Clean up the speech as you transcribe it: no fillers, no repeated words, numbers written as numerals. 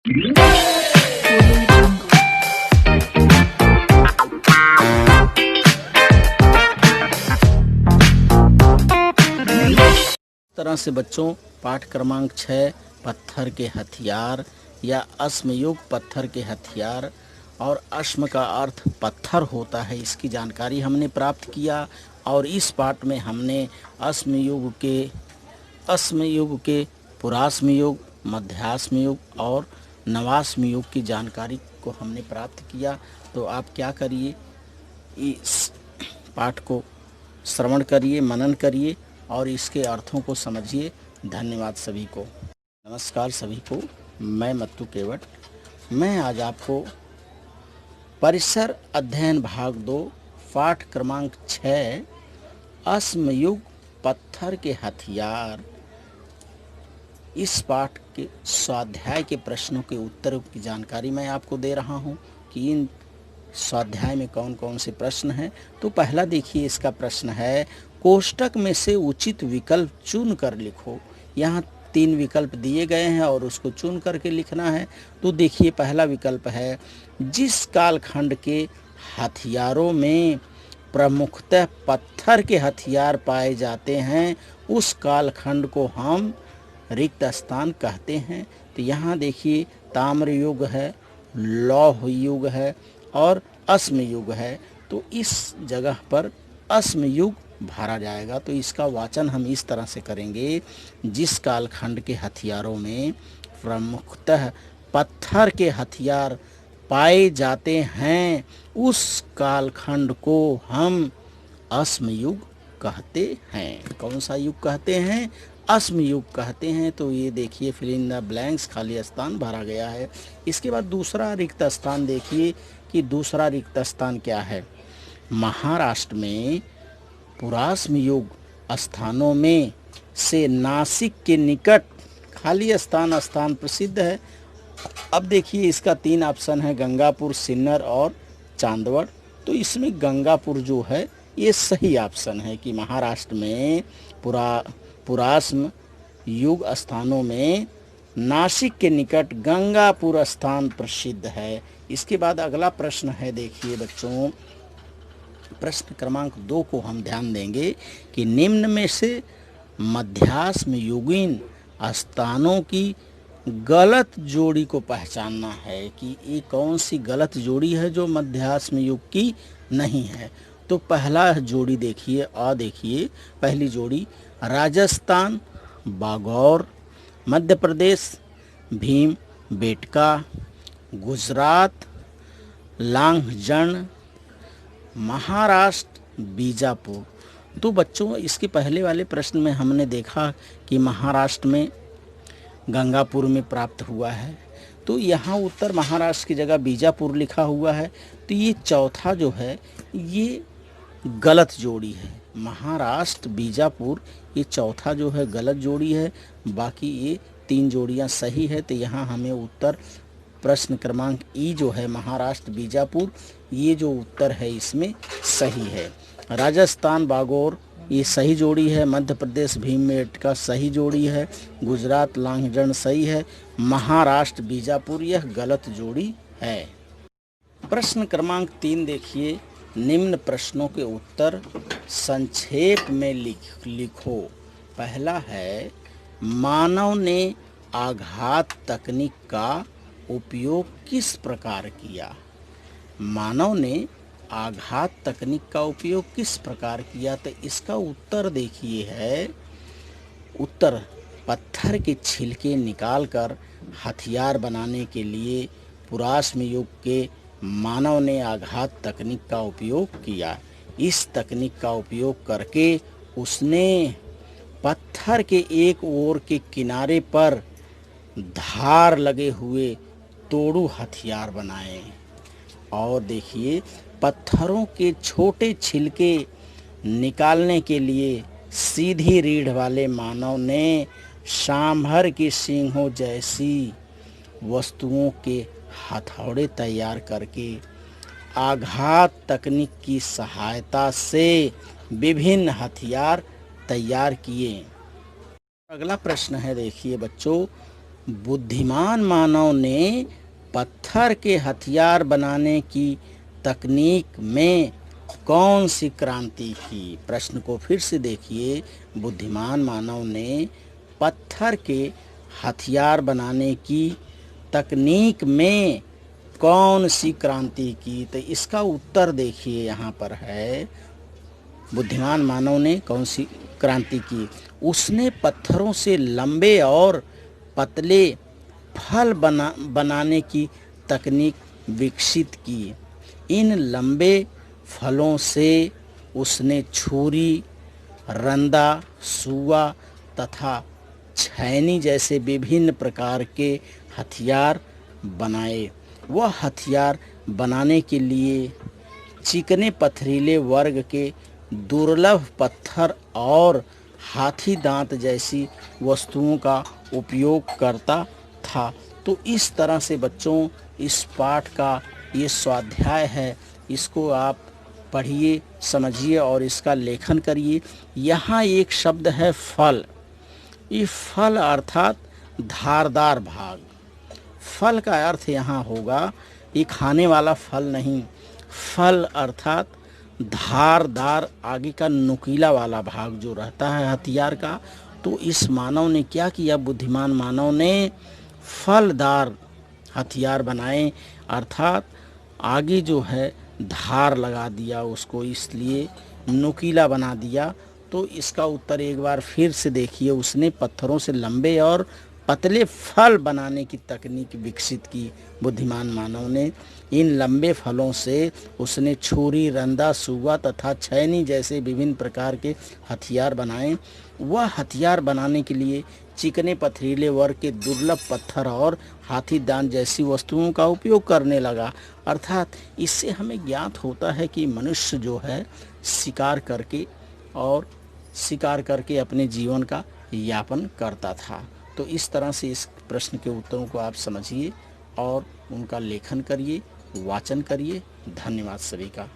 तरह से बच्चों पाठ क्रमांक 6 पत्थर के हथियार या अश्मयुग पत्थर के हथियार और अश्म का अर्थ पत्थर होता है, इसकी जानकारी हमने प्राप्त किया। और इस पाठ में हमने अश्मयुग के पुराश्म युग, मध्याश्म युग और नवाश्म युग की जानकारी को हमने प्राप्त किया। तो आप क्या करिए, इस पाठ को श्रवण करिए, मनन करिए और इसके अर्थों को समझिए। धन्यवाद सभी को। नमस्कार सभी को, मैं मत्तू केवट। मैं आज आपको परिसर अध्ययन भाग 2 पाठ क्रमांक 6 अश्मयुग पत्थर के हथियार, इस पाठ के स्वाध्याय के प्रश्नों के उत्तरों की जानकारी मैं आपको दे रहा हूं कि इन स्वाध्याय में कौन कौन से प्रश्न हैं। तो पहला देखिए, इसका प्रश्न है कोष्टक में से उचित विकल्प चुन कर लिखो। यहाँ 3 विकल्प दिए गए हैं और उसको चुन करके लिखना है। तो देखिए, पहला विकल्प है जिस कालखंड के हथियारों में प्रमुखतः पत्थर के हथियार पाए जाते हैं उस कालखंड को हम रिक्त स्थान कहते हैं। तो यहाँ देखिए, ताम्र युग है, लौह युग है और अश्म युग है। तो इस जगह पर अश्म युग भरा जाएगा। तो इसका वाचन हम इस तरह से करेंगे, जिस कालखंड के हथियारों में प्रमुखतः पत्थर के हथियार पाए जाते हैं उस कालखंड को हम अश्म युग कहते हैं। कौन सा युग कहते हैं? अश्म युग कहते हैं। तो ये देखिए, फिल इन द ब्लैंक्स, खाली स्थान भरा गया है। इसके बाद दूसरा रिक्त स्थान देखिए कि दूसरा रिक्त स्थान क्या है। महाराष्ट्र में पुराश्म युग स्थानों में से नासिक के निकट खाली स्थान प्रसिद्ध है। अब देखिए, इसका 3 ऑप्शन है, गंगापुर, सिन्नर और चांदवड़। तो इसमें गंगापुर जो है ये सही ऑप्शन है कि महाराष्ट्र में पुराश्म युग स्थानों में नासिक के निकट गंगापुर स्थान प्रसिद्ध है। इसके बाद अगला प्रश्न है, देखिए बच्चों, प्रश्न क्रमांक 2 को हम ध्यान देंगे कि निम्न में से मध्याश्म युगीन स्थानों की गलत जोड़ी को पहचानना है कि ये कौन सी गलत जोड़ी है जो मध्याश्म युग की नहीं है। तो पहला जोड़ी देखिए, देखिए पहली जोड़ी राजस्थान बागौर, मध्य प्रदेश भीम बेटका, गुजरात लांघजन, महाराष्ट्र बीजापुर। तो बच्चों, इसके पहले वाले प्रश्न में हमने देखा कि महाराष्ट्र में गंगापुर में प्राप्त हुआ है। तो यहाँ उत्तर महाराष्ट्र की जगह बीजापुर लिखा हुआ है। तो ये चौथा जो है ये गलत जोड़ी है। महाराष्ट्र बीजापुर ये चौथा जो है गलत जोड़ी है, बाकी ये 3 जोड़ियाँ सही है। तो यहाँ हमें उत्तर प्रश्न क्रमांक ई जो है महाराष्ट्र बीजापुर, ये जो उत्तर है इसमें सही है। राजस्थान बागौर ये सही जोड़ी है, मध्य प्रदेश भीमबेटका सही जोड़ी है, गुजरात लांघजन सही है, महाराष्ट्र बीजापुर यह गलत जोड़ी है। प्रश्न क्रमांक 3 देखिए, निम्न प्रश्नों के उत्तर संक्षेप में लिखो। पहला है, मानव ने आघात तकनीक का उपयोग किस प्रकार किया? मानव ने आघात तकनीक का उपयोग किस प्रकार किया? तो इसका उत्तर देखिए है, उत्तर पत्थर के छिलके निकालकर हथियार बनाने के लिए पुराश्म युग के मानव ने आघात तकनीक का उपयोग किया। इस तकनीक का उपयोग करके उसने पत्थर के एक ओर के किनारे पर धार लगे हुए तोड़ू हथियार बनाए। और देखिए, पत्थरों के छोटे छिलके निकालने के लिए सीधी रीढ़ वाले मानव ने सांभर की सींगों जैसी वस्तुओं के हथौड़े तैयार करके आघात तकनीक की सहायता से विभिन्न हथियार तैयार किए। अगला प्रश्न है, देखिए बच्चों, बुद्धिमान मानव ने पत्थर के हथियार बनाने की तकनीक में कौन सी क्रांति की? प्रश्न को फिर से देखिए। बुद्धिमान मानव ने पत्थर के हथियार बनाने की तकनीक में कौन सी क्रांति की? तो इसका उत्तर देखिए, यहाँ पर है बुद्धिमान मानव ने कौन सी क्रांति की? उसने पत्थरों से लंबे और पतले फल बनाने की तकनीक विकसित की। इन लंबे फलों से उसने छुरी, रंदा, सुआ तथा छैनी जैसे विभिन्न प्रकार के हथियार बनाए। वह हथियार बनाने के लिए चिकने पथरीले वर्ग के दुर्लभ पत्थर और हाथी दांत जैसी वस्तुओं का उपयोग करता था। तो इस तरह से बच्चों इस पाठ का ये स्वाध्याय है, इसको आप पढ़िए, समझिए और इसका लेखन करिए। यहाँ एक शब्द है फल। ये फल अर्थात धारदार भाग। फल का अर्थ यहाँ होगा ये खाने वाला फल नहीं, फल अर्थात धारदार आगे का नुकीला वाला भाग जो रहता है हथियार का। तो इस मानव ने क्या किया? बुद्धिमान मानव ने फलदार हथियार बनाए, अर्थात आगे जो है धार लगा दिया उसको, इसलिए नुकीला बना दिया। तो इसका उत्तर एक बार फिर से देखिए। उसने पत्थरों से लंबे और पतले फल बनाने की तकनीक विकसित की। बुद्धिमान मानव ने इन लंबे फलों से उसने छुरी, रंदा, सुआ तथा छैनी जैसे विभिन्न प्रकार के हथियार बनाए। वह हथियार बनाने के लिए चिकने पथरीले वर्ग के दुर्लभ पत्थर और हाथी दांत जैसी वस्तुओं का उपयोग करने लगा। अर्थात इससे हमें ज्ञात होता है कि मनुष्य जो है शिकार करके अपने जीवन का यापन करता था। तो इस तरह से इस प्रश्न के उत्तरों को आप समझिए और उनका लेखन करिए, वाचन करिए। धन्यवाद सभी का।